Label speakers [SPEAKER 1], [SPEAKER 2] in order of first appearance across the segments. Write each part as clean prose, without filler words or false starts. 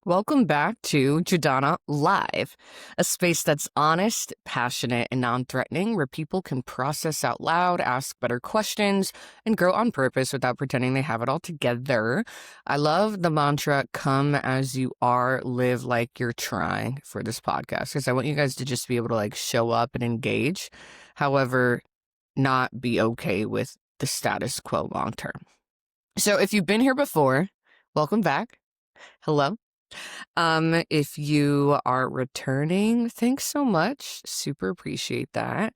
[SPEAKER 1] Welcome back to Jadana Live, a space that's honest, passionate, and non-threatening, where people can process out loud, ask better questions, and grow on purpose without pretending they have it all together. I love the mantra, come as you are, live like you're trying for this podcast, because I want you guys to just be able to show up and engage. However, not be okay with the status quo long term. So if you've been here before, welcome back. Hello. If you are returning, thanks so much. Super appreciate that.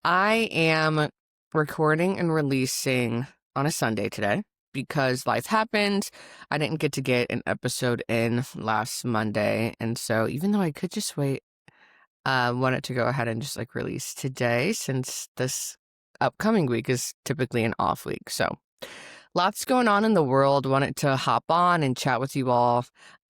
[SPEAKER 1] I am recording and releasing on a Sunday today because life happened. I didn't get to get an episode in last Monday. And so even though I could just wait, wanted to go ahead and just release today since this upcoming week is typically an off week. So lots going on in the world. Wanted to hop on and chat with you all.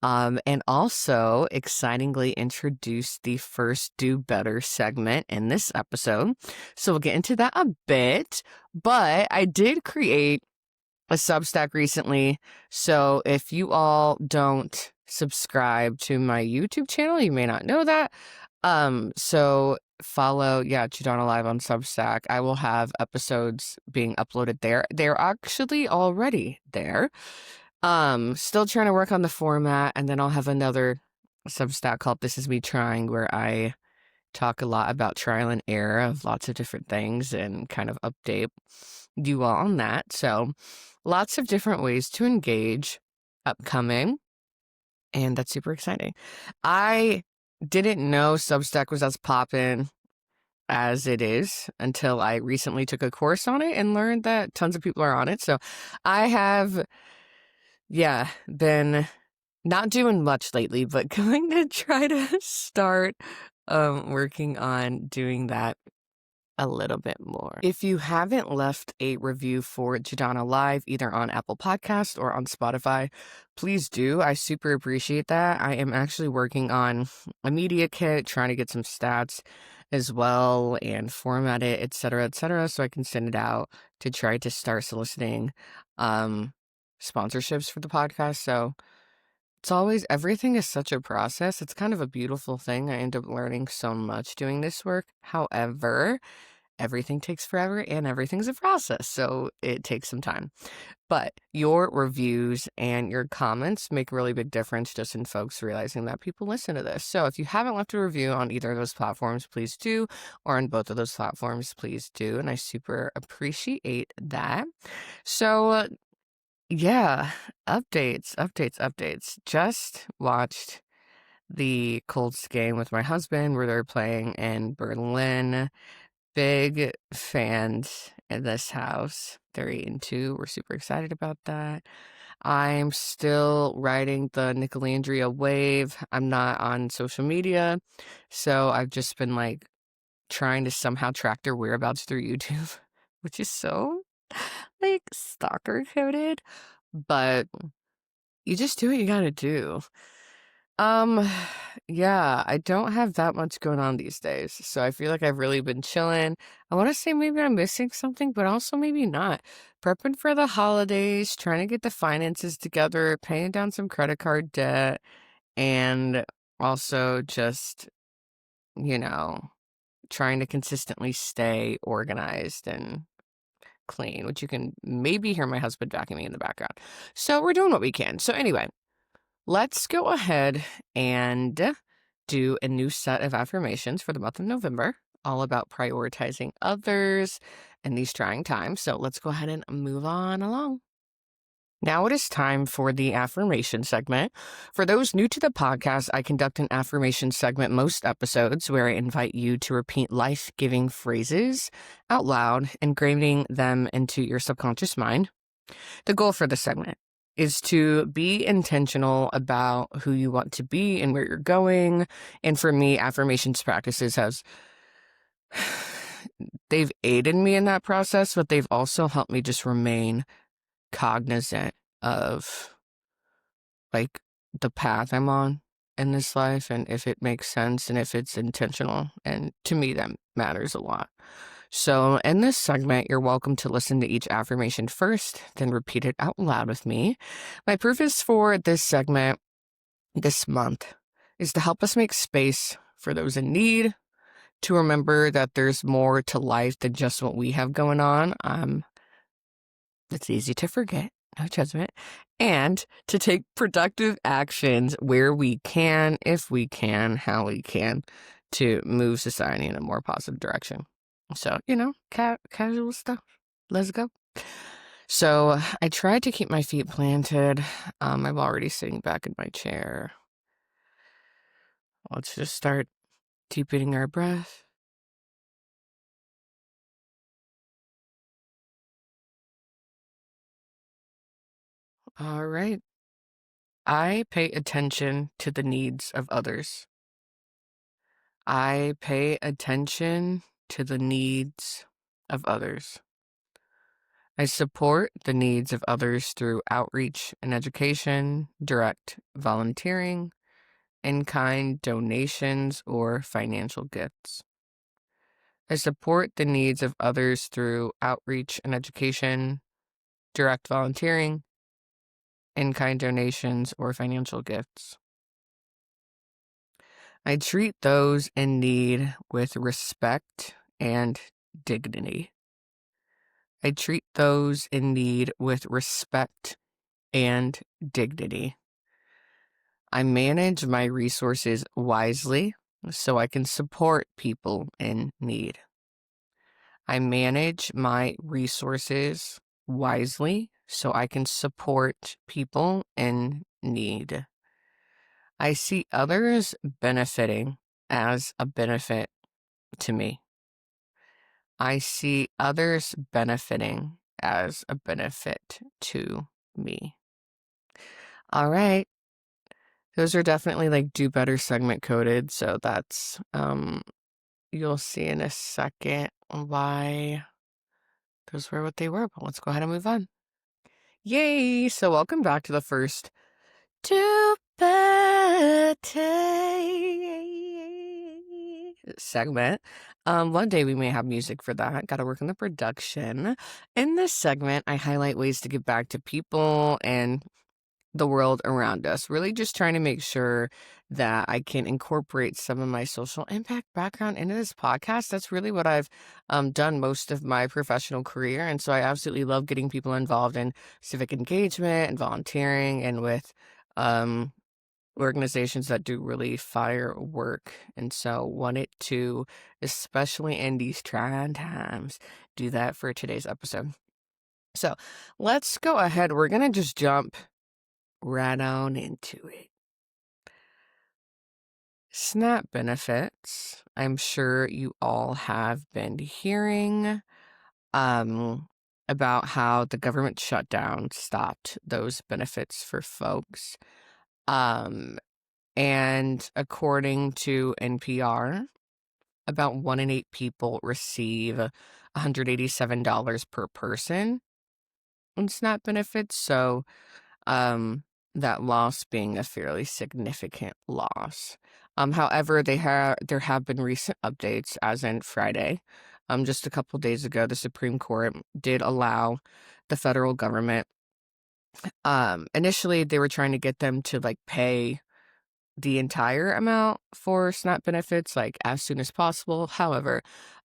[SPEAKER 1] And also excitingly introduce the first Do Better segment in this episode. So we'll get into that a bit, but I did create a Substack recently. So if you all don't subscribe to my YouTube channel, you may not know that. So follow, Jadana Live on Substack. I will have episodes being uploaded there. They're actually already there. Still trying to work on the format, and then I'll have another Substack called This Is Me Trying, where I talk a lot about trial and error of lots of different things and kind of update you all on that. So lots of different ways to engage upcoming, and that's super exciting. I didn't know Substack was as poppin' as it is until I recently took a course on it and learned that tons of people are on it. So I have been not doing much lately, but going to try to start working on doing that a little bit more. If you haven't left a review for Jadana Live, either on Apple Podcasts or on Spotify, please do. I super appreciate that. I am actually working on a media kit, trying to get some stats as well and format it, etc., so I can send it out to try to start soliciting sponsorships for the podcast. So everything is such a process. It's kind of a beautiful thing. I end up learning so much doing this work. However, everything takes forever and everything's a process. So it takes some time. But your reviews and your comments make a really big difference just in folks realizing that people listen to this. So if you haven't left a review on either of those platforms, please do. Or on both of those platforms, please do. And I super appreciate that. So updates. Just watched the Colts game with my husband where they're playing in Berlin. Big fans in this house. They're 8-2. We're super excited about that. I'm still riding the Nicolandria wave. I'm not on social media, so I've just been trying to somehow track their whereabouts through YouTube, which is so stalker coded, but you just do what you gotta do. I don't have that much going on these days, so I feel like I've really been chilling. I want to say maybe I'm missing something, but also maybe not. Prepping for the holidays, trying to get the finances together, paying down some credit card debt, and also just, trying to consistently stay organized and clean, which you can maybe hear my husband vacuuming me in the background. So we're doing what we can. So anyway, let's go ahead and do a new set of affirmations for the month of November, all about prioritizing others in these trying times. So let's go ahead and move on along. Now it is time for the affirmation segment. For those new to the podcast, I conduct an affirmation segment most episodes where I invite you to repeat life-giving phrases out loud, engraving them into your subconscious mind. The goal for the segment is to be intentional about who you want to be and where you're going. And for me, affirmations practices they've aided me in that process, but they've also helped me just remain cognizant of the path I'm on in this life and if it makes sense and if it's intentional. And to me, that matters a lot. So in this segment, you're welcome to listen to each affirmation first, then repeat it out loud with me. My purpose for this segment this month is to help us make space for those in need, to remember that there's more to life than just what we have going on. It's easy to forget, no judgment, and to take productive actions where we can, if we can, how we can, to move society in a more positive direction. So, casual stuff. Let's go. So I tried to keep my feet planted. I'm already sitting back in my chair. Let's just start deepening our breath. All right. I pay attention to the needs of others. I pay attention to the needs of others. I support the needs of others through outreach and education, direct volunteering, in-kind donations, or financial gifts. I support the needs of others through outreach and education, direct volunteering, in-kind donations, or financial gifts. I treat those in need with respect and dignity. I treat those in need with respect and dignity. I manage my resources wisely so I can support people in need. I manage my resources wisely so I can support people in need. I see others benefiting as a benefit to me. I see others benefiting as a benefit to me. All right. Those are definitely like do better segment coded. So that's, you'll see in a second why those were what they were. But let's go ahead and move on. Yay. So welcome back to the first do better segment. One day we may have music for that. Got to work on the production. In this segment, I highlight ways to give back to people and the world around us. Really just trying to make sure that I can incorporate some of my social impact background into this podcast. That's really what I've done most of my professional career. And so I absolutely love getting people involved in civic engagement and volunteering and with organizations that do really fire work. And so wanted to, especially in these trying times, do that for today's episode. So let's go ahead. We're going to just jump right on into it. SNAP benefits. I'm sure you all have been hearing about how the government shutdown stopped those benefits for folks. And according to NPR, about 1 in 8 people receive $187 per person in SNAP benefits. So, that loss being a fairly significant loss. However, there have been recent updates, as in Friday. Just a couple days ago, the Supreme Court did allow the federal government. Initially, they were trying to get them to pay the entire amount for SNAP benefits as soon as possible. However,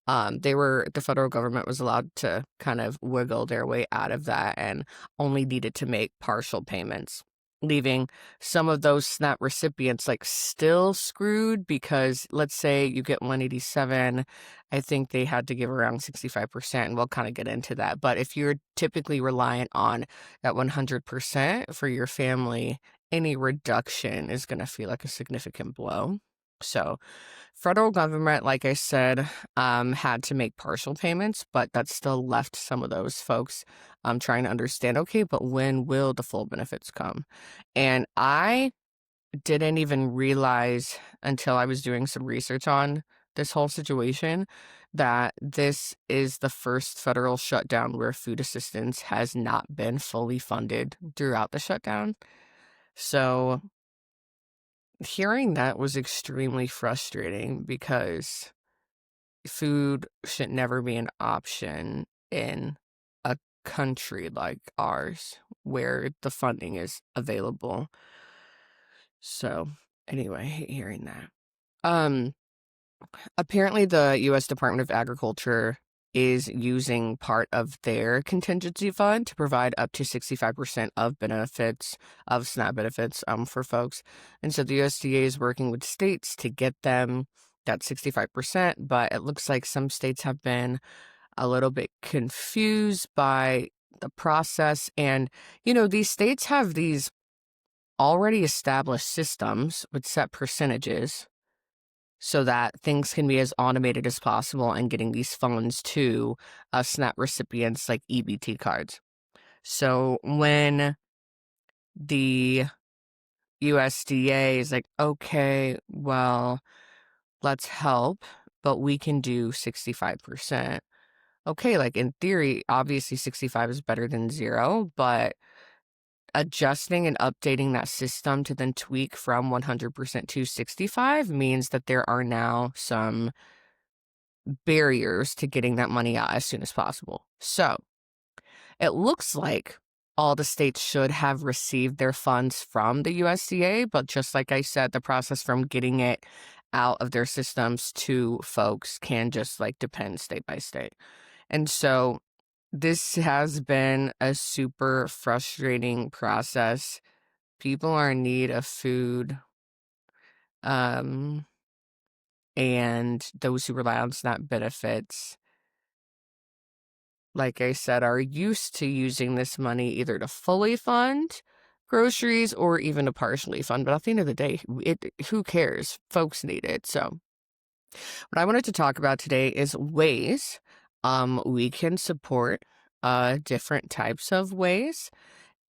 [SPEAKER 1] the federal government was allowed to kind of wiggle their way out of that and only needed to make partial payments, leaving some of those SNAP recipients still screwed because let's say you get 187, I think they had to give around 65%, and we'll kind of get into that. But if you're typically reliant on that 100% for your family, any reduction is going to feel like a significant blow. So federal government, like I said, had to make partial payments, but that still left some of those folks trying to understand, okay, but when will the full benefits come? And I didn't even realize until I was doing some research on this whole situation that this is the first federal shutdown where food assistance has not been fully funded throughout the shutdown. So hearing that was extremely frustrating because food should never be an option in a country like ours where the funding is available. So anyway, I hate hearing that. Um, Apparently the U.S. Department of Agriculture is using part of their contingency fund to provide up to 65% of benefits, of SNAP benefits, for folks. And so the USDA is working with states to get them that 65%, but it looks like some states have been a little bit confused by the process. And, these states have these already established systems with set percentages so that things can be as automated as possible and getting these funds to SNAP recipients like EBT cards. So when the USDA is like, okay, well, let's help, but we can do 65%. Okay, like in theory, obviously 65 is better than 0, but adjusting and updating that system to then tweak from 100% to 65 means that there are now some barriers to getting that money out as soon as possible. So it looks like all the states should have received their funds from the USDA, but just like I said, the process from getting it out of their systems to folks can just depend state by state. And so this has been a super frustrating process. People are in need of food, and those who rely on SNAP benefits, like I said, are used to using this money either to fully fund groceries or even to partially fund. But at the end of the day, who cares? Folks need it. So what I wanted to talk about today is ways we can support different types of ways.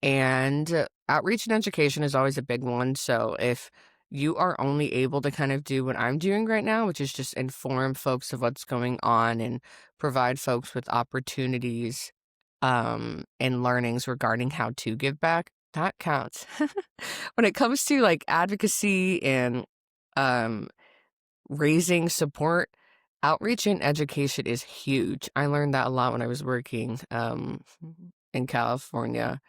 [SPEAKER 1] And outreach and education is always a big one. So if you are only able to kind of do what I'm doing right now, which is just inform folks of what's going on and provide folks with opportunities and learnings regarding how to give back, that counts. When it comes to advocacy and raising support, outreach and education is huge. I learned that a lot when I was working in California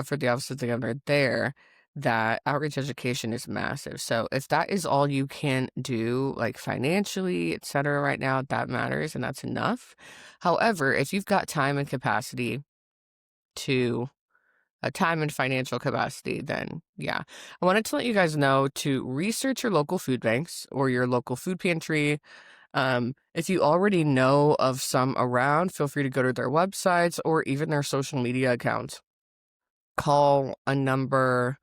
[SPEAKER 1] for the Office of the Governor there, that outreach education is massive. So if that is all you can do, financially, etc., right now, that matters and that's enough. However, if you've got time and capacity to time and financial capacity, then yeah. I wanted to let you guys know to research your local food banks or your local food pantry. If you already know of some around, feel free to go to their websites or even their social media accounts. Call a number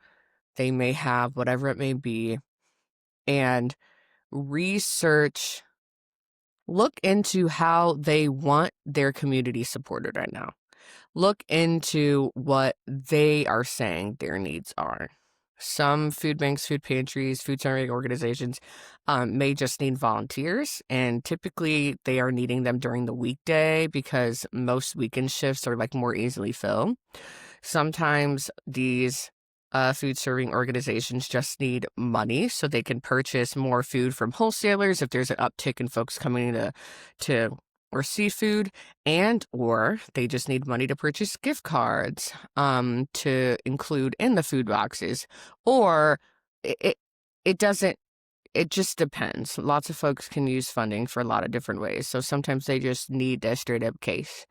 [SPEAKER 1] they may have, whatever it may be, and research, look into how they want their community supported right now. Look into what they are saying their needs are. Some food banks, food pantries, food serving organizations may just need volunteers, and typically they are needing them during the weekday because most weekend shifts are more easily filled. Sometimes these food serving organizations just need money so they can purchase more food from wholesalers if there's an uptick in folks coming to receive food, and or they just need money to purchase gift cards to include in the food boxes, or it doesn't, it just depends. Lots of folks can use funding for a lot of different ways, so sometimes they just need a straight up case.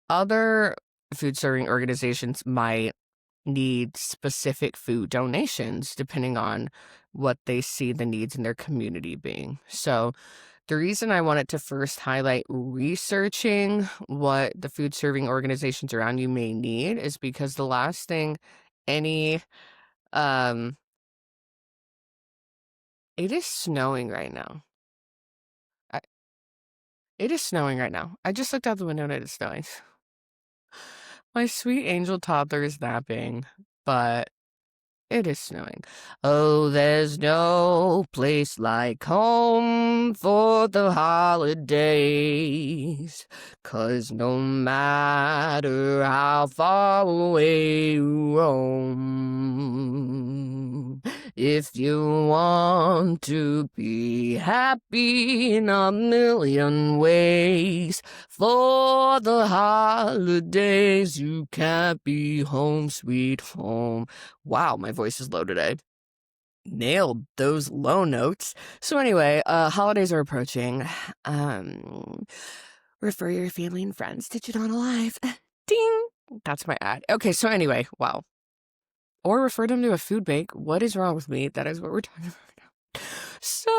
[SPEAKER 1] Other food serving organizations might need specific food donations depending on what they see the needs in their community being. So the reason I wanted to first highlight researching what the food serving organizations around you may need is because the last thing any it is snowing right now. I, it is snowing right now. I just looked out the window and it is snowing. My sweet angel toddler is napping, but it is snowing. Oh, there's no place like home for the holidays, 'cause no matter how far away you roam, if you want to be happy in a million ways, for the holidays you can't be home, sweet home. Wow, my voice is low today. Nailed those low notes. So anyway, holidays are approaching. Refer your family and friends to Jadon Alive. Ding! That's my ad. Okay, so anyway, wow. Or refer them to a food bank. What is wrong with me? That is what we're talking about right now. So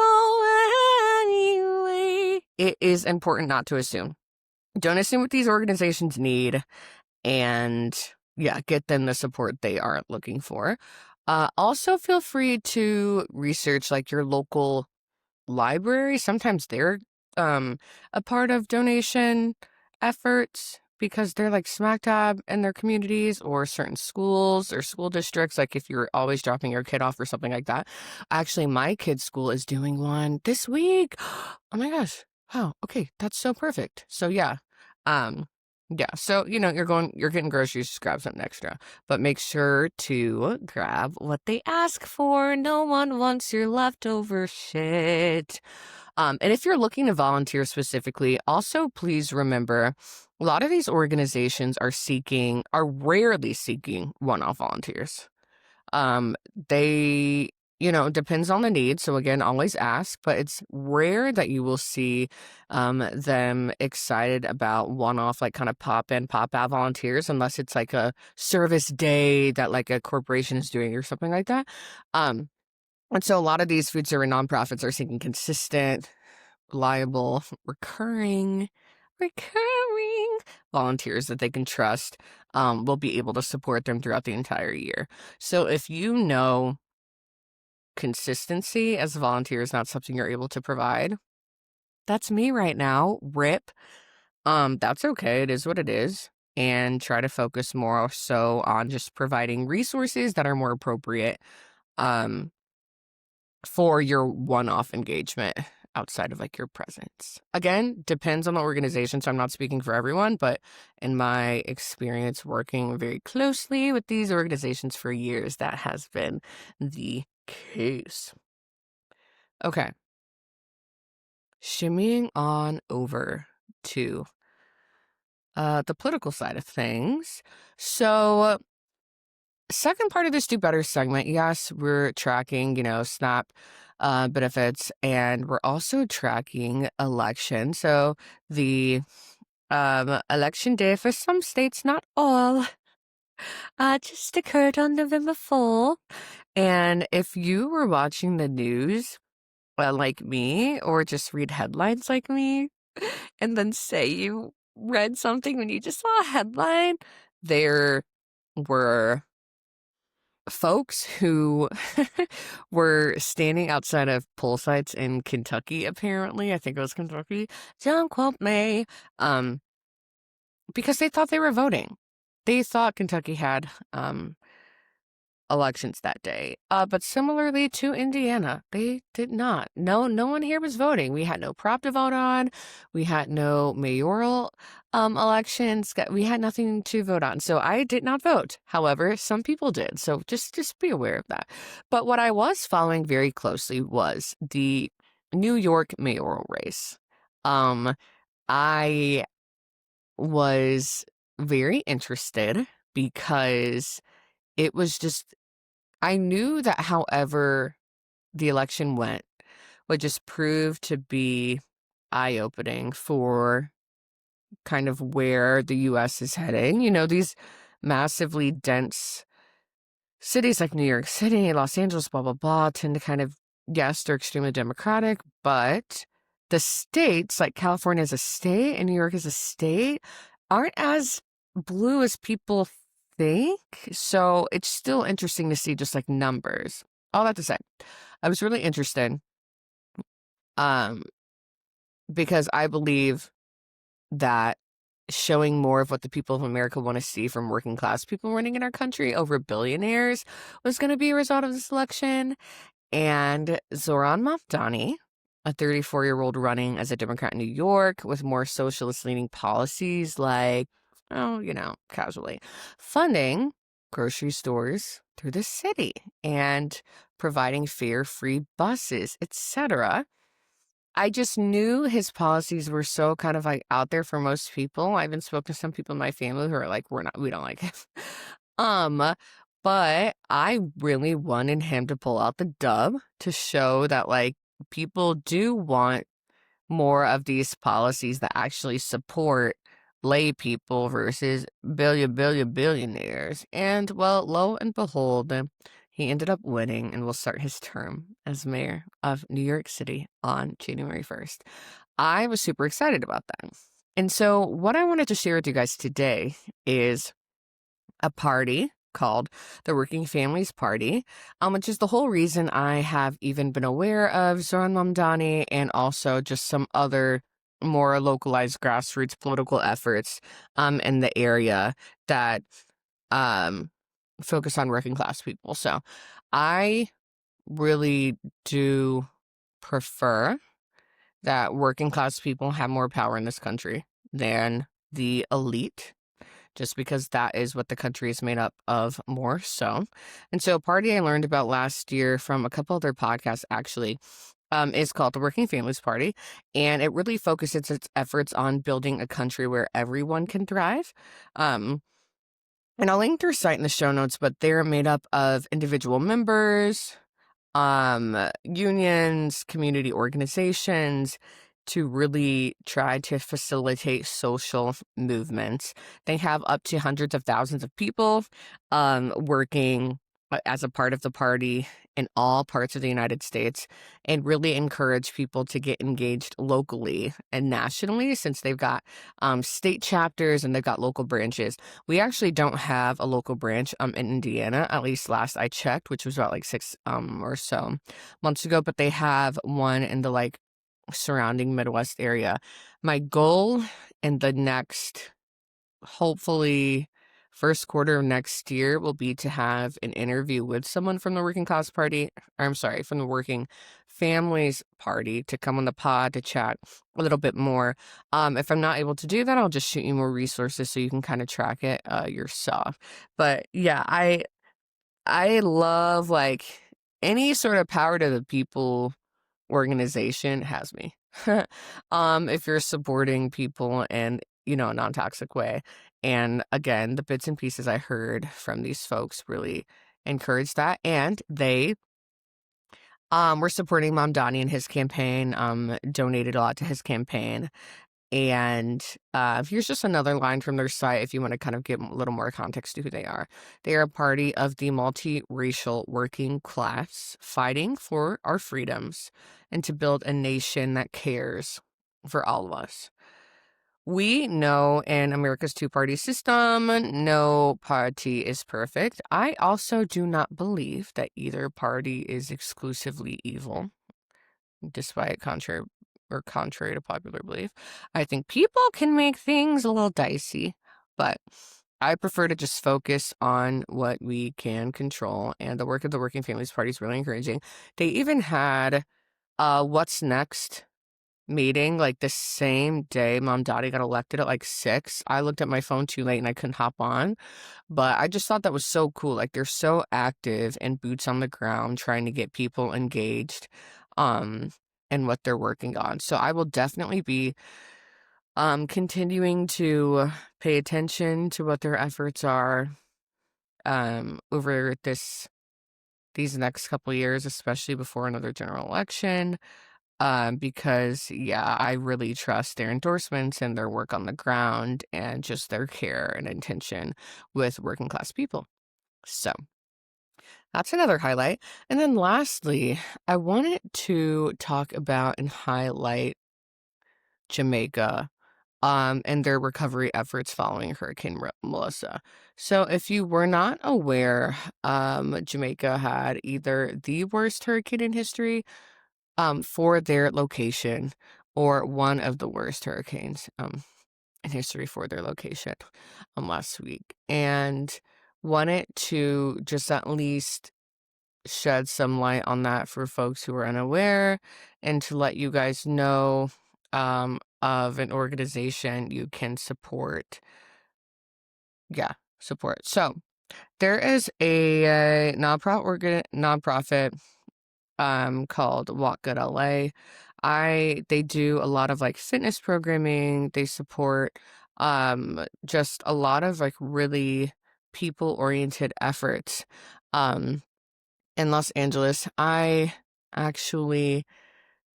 [SPEAKER 1] anyway, it is important not to assume. Don't assume what these organizations need, and yeah, get them the support they are looking for. Also, feel free to research like your local library. Sometimes they're a part of donation efforts because they're like smack dab in their communities, or certain schools or school districts. Like if you're always dropping your kid off or something like that. Actually, my kid's school is doing one this week. Oh my gosh. Wow. Okay. That's so perfect. So yeah. Yeah. So, you're getting groceries, just grab something extra, but make sure to grab what they ask for. No one wants your leftover shit. And if you're looking to volunteer specifically, also please remember a lot of these organizations are rarely seeking one-off volunteers. They, depends on the need. So again, always ask, but it's rare that you will see them excited about one-off, like kind of pop in, pop out volunteers, unless it's like a service day that like a corporation is doing or something like that. And so a lot of these food serving nonprofits are seeking consistent, reliable, recurring volunteers that they can trust, will be able to support them throughout the entire year. So if you know consistency as a volunteer is not something you're able to provide, that's me right now. RIP. That's okay. It is what it is. And try to focus more so on just providing resources that are more appropriate for your one-off engagement outside of like your presence. Again, depends on the organization, so I'm not speaking for everyone, but in my experience working very closely with these organizations for years, that has been the case. Okay. Shimmying on over to the political side of things. So, second part of this Do Better segment, yes, we're tracking, SNAP benefits, and we're also tracking election. So the election day for some states, not all, just occurred on November 4th. And if you were watching the news, like me, or just read headlines like me, and then say you read something when you just saw a headline, there were folks who were standing outside of poll sites in Kentucky, apparently. I think it was Kentucky. Don't quote me. Because they thought they were voting. They thought Kentucky had elections that day. But similarly to Indiana, they did not. No one here was voting. We had no prop to vote on. We had no mayoral elections. We had nothing to vote on. So I did not vote. However, some people did. So just be aware of that. But what I was following very closely was the New York mayoral race. I was very interested because it was just, I knew that however the election went would just prove to be eye-opening for kind of where the U.S. is heading. These massively dense cities like New York City, Los Angeles, blah, blah, blah, tend to kind of, yes, they're extremely democratic, but the states, like California as a state and New York as a state, aren't as blue as people think. So it's still interesting to see just like numbers. All that to say, I was really interested because I believe that showing more of what the people of America want to see from working class people running in our country over billionaires was going to be a result of this election. And Zoran Mamdani, a 34-year-old running as a Democrat in New York with more socialist-leaning policies like, casually, funding grocery stores through the city and providing fare-free buses, etc. I just knew his policies were so kind of like out there for most people. I even spoke to some people in my family who are like, we don't like it. But I really wanted him to pull out the dub to show that, like, people do want more of these policies that actually support lay people versus billionaires. And, well, lo and behold, he ended up winning and will start his term as mayor of New York City on January 1st. I was super excited about that. And so, what I wanted to share with you guys today is a party called the Working Families Party, which is the whole reason I have even been aware of Zoran Mamdani and also just some other more localized grassroots political efforts in the area that um, focus on working class people. So I really do prefer that working class people have more power in this country than the elite, just because that is what the country is made up of more so. And so a party I learned about last year from a couple other podcasts actually is called the Working Families Party, and it really focuses its efforts on building a country where everyone can thrive. Um, and I'll link their site in the show notes, but they're made up of individual members, unions, community organizations to really try to facilitate social movements. They have up to hundreds of thousands of people working as a part of the party in all parts of the United States, and really encourage people to get engaged locally and nationally, since they've got state chapters and they've got local branches. We actually don't have a local branch in Indiana, at least last I checked, which was about like 6 or so months ago, but they have one in the like surrounding Midwest area. My goal in the next, hopefully, first quarter of next year will be to have an interview with someone from the Working Class Party, or I'm sorry, from the Working Families Party, to come on the pod to chat a little bit more. If I'm not able to do that, I'll just shoot you more resources so you can kind of track it yourself. But yeah, I love like any sort of power to the people organization has me. If you're supporting people in, a non-toxic way. And again, the bits and pieces I heard from these folks really encouraged that. And they were supporting Mamdani in his campaign, donated a lot to his campaign. And here's just another line from their site if you want to kind of get a little more context to who they are. They are a party of the multiracial working class fighting for our freedoms and to build a nation that cares for all of us. We know in America's two-party system, no party is perfect. I also do not believe that either party is exclusively evil, despite contrary to popular belief. I think people can make things a little dicey, but I prefer to just focus on what we can control, and the work of the Working Families Party is really encouraging. They even had What's Next meeting like the same day Mom Dottie got elected at like 6. I looked at my phone too late and I couldn't hop on, but I just thought that was so cool. Like, they're so active and boots on the ground trying to get people engaged in what they're working on. So I will definitely be continuing to pay attention to what their efforts are over these next couple years, especially before another general election. Because yeah, I really trust their endorsements and their work on the ground and just their care and intention with working class people. So that's another highlight. And then lastly, I wanted to talk about and highlight Jamaica and their recovery efforts following Hurricane Melissa. So if you were not aware, Jamaica had either the worst hurricane in history for their location, or one of the worst hurricanes in history for their location last week. And wanted to just at least shed some light on that for folks who are unaware, and to let you guys know of an organization you can support. Yeah, support. So there is a nonprofit called Walk Good LA. They do a lot of like fitness programming. They support just a lot of like really people-oriented efforts in Los Angeles. I actually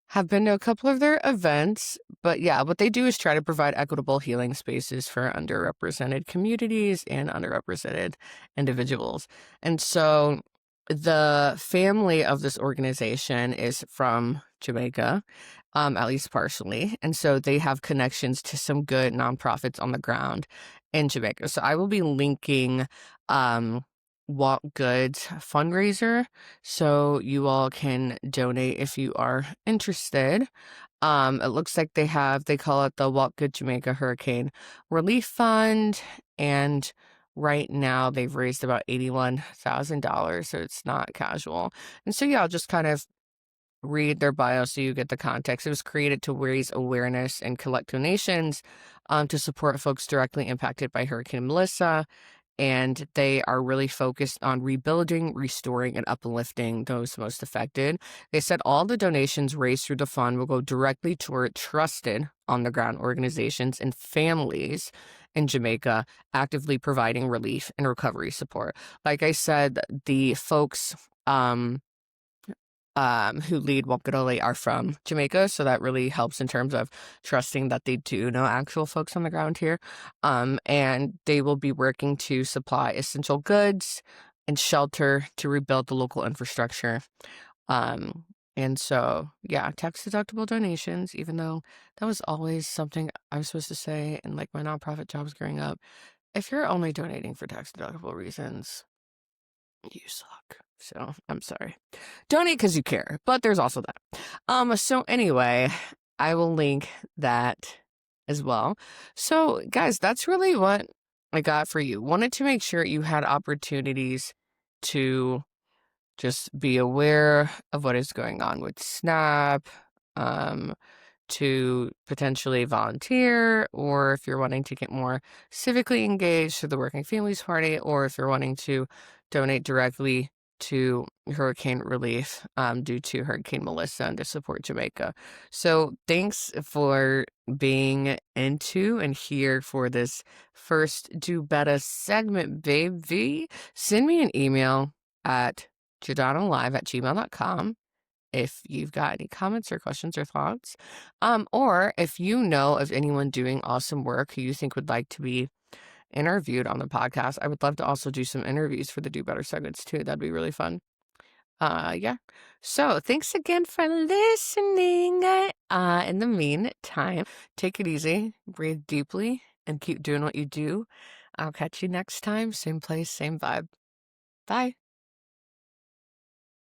[SPEAKER 1] have been to a couple of their events, but yeah, what they do is try to provide equitable healing spaces for underrepresented communities and underrepresented individuals. And so the family of this organization is from Jamaica, at least partially. And so they have connections to some good nonprofits on the ground in Jamaica. So I will be linking Walk Goods fundraiser so you all can donate if you are interested. It looks like they call it the Walk Good Jamaica Hurricane Relief Fund, and right now they've raised about $81,000, so it's not casual. And so yeah, I'll just kind of read their bio so you get the context. It was created to raise awareness and collect donations to support folks directly impacted by Hurricane Melissa. And they are really focused on rebuilding, restoring, and uplifting those most affected. They said all the donations raised through the fund will go directly toward trusted on-the-ground organizations and families in Jamaica actively providing relief and recovery support. Like I said, the folks who lead Wapgadole are from Jamaica, so that really helps in terms of trusting that they do know actual folks on the ground here. And they will be working to supply essential goods and shelter to rebuild the local infrastructure. And so, yeah, tax-deductible donations, even though that was always something I was supposed to say in like my nonprofit jobs growing up. If you're only donating for tax-deductible reasons, you suck. So I'm sorry. Donate because you care, but there's also that. So anyway, I will link that as well. So guys, that's really what I got for you. Wanted to make sure you had opportunities to just be aware of what is going on with SNAP, to potentially volunteer, or if you're wanting to get more civically engaged to the Working Families Party, or if you're wanting to donate directly to hurricane relief due to Hurricane Melissa and to support Jamaica. So thanks for being into and here for this first Do Better segment, baby. Send me an email at jordanalive@gmail.com if you've got any comments or questions or thoughts. Or if you know of anyone doing awesome work who you think would like to be interviewed on the podcast, I would love to also do some interviews for the Do Better segments too. That'd be really fun. Yeah. So thanks again for listening. In the meantime, take it easy, breathe deeply, and keep doing what you do. I'll catch you next time. Same place, same vibe. Bye.